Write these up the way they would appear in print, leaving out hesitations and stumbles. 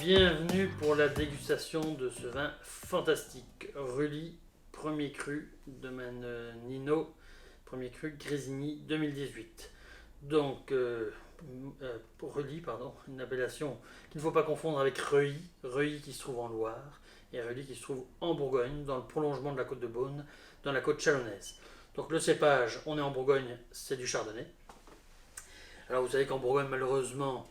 Bienvenue pour la dégustation de ce vin fantastique. Rully, premier cru, domaine Nino, premier cru Grésini 2018. Donc, Rully, pardon, une appellation qu'il ne faut pas confondre avec Reuilly, Reuilly qui se trouve en Loire, et Rully qui se trouve en Bourgogne, dans le prolongement de la côte de Beaune, dans la côte chalonnaise. Donc le cépage, on est en Bourgogne, c'est du chardonnay. Alors vous savez qu'en Bourgogne, malheureusement,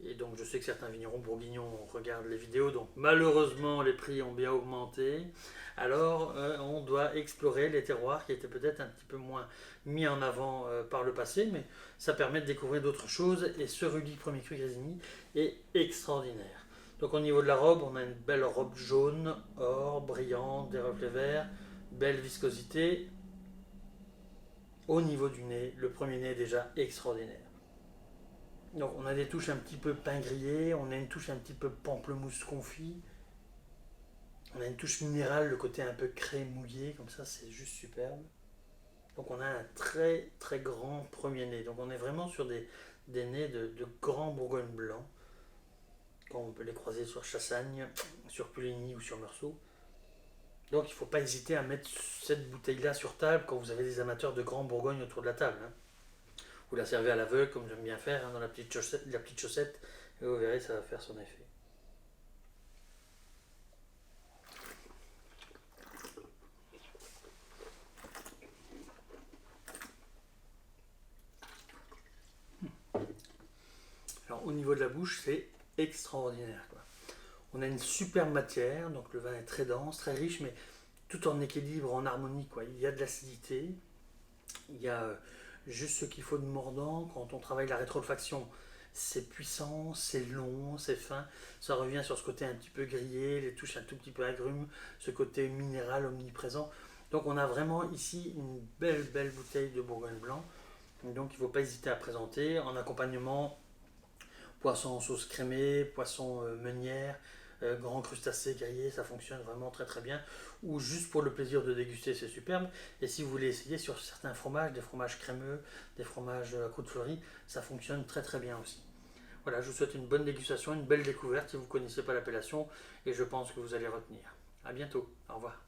et donc je sais que certains vignerons bourguignons regardent les vidéos, donc malheureusement les prix ont bien augmenté. Alors on doit explorer les terroirs qui étaient peut-être un petit peu moins mis en avant par le passé, mais ça permet de découvrir d'autres choses. Et ce Rully Premier Cru Grésini est extraordinaire. Donc au niveau de la robe, on a une belle robe jaune, or, brillante, des reflets verts, belle viscosité. Au niveau du nez, le premier nez est déjà extraordinaire. Donc on a des touches un petit peu pain grillé, on a une touche un petit peu pamplemousse confit, on a une touche minérale, le côté un peu crème mouillé, comme ça c'est juste superbe. Donc on a un très très grand premier nez. Donc on est vraiment sur des nez de grands Bourgogne blanc, comme on peut les croiser sur Chassagne, sur Puligny ou sur Meursault. Donc il ne faut pas hésiter à mettre cette bouteille-là sur table quand vous avez des amateurs de grands Bourgogne autour de la table. Vous la servez à l'aveugle, comme j'aime bien faire, dans la petite chaussette, et vous verrez, ça va faire son effet. Alors, au niveau de la bouche, c'est extraordinaire, quoi. On a une superbe matière, donc le vin est très dense, très riche, mais tout en équilibre, en harmonie, quoi. Il y a de l'acidité, il y a juste ce qu'il faut de mordant. Quand on travaille la rétroolfaction, c'est puissant, c'est long, c'est fin. Ça revient sur ce côté un petit peu grillé, les touches un tout petit peu agrumes, ce côté minéral omniprésent. Donc on a vraiment ici une belle belle bouteille de Bourgogne blanc. Donc il ne faut pas hésiter à présenter en accompagnement poisson en sauce crémée, poisson meunière, grand crustacé grillé, ça fonctionne vraiment très très bien. Ou juste pour le plaisir de déguster, c'est superbe. Et si vous voulez essayer sur certains fromages, des fromages crémeux, des fromages à croûte fleurie, ça fonctionne très très bien aussi. Voilà, je vous souhaite une bonne dégustation, une belle découverte si vous ne connaissez pas l'appellation, et je pense que vous allez retenir. A bientôt, au revoir.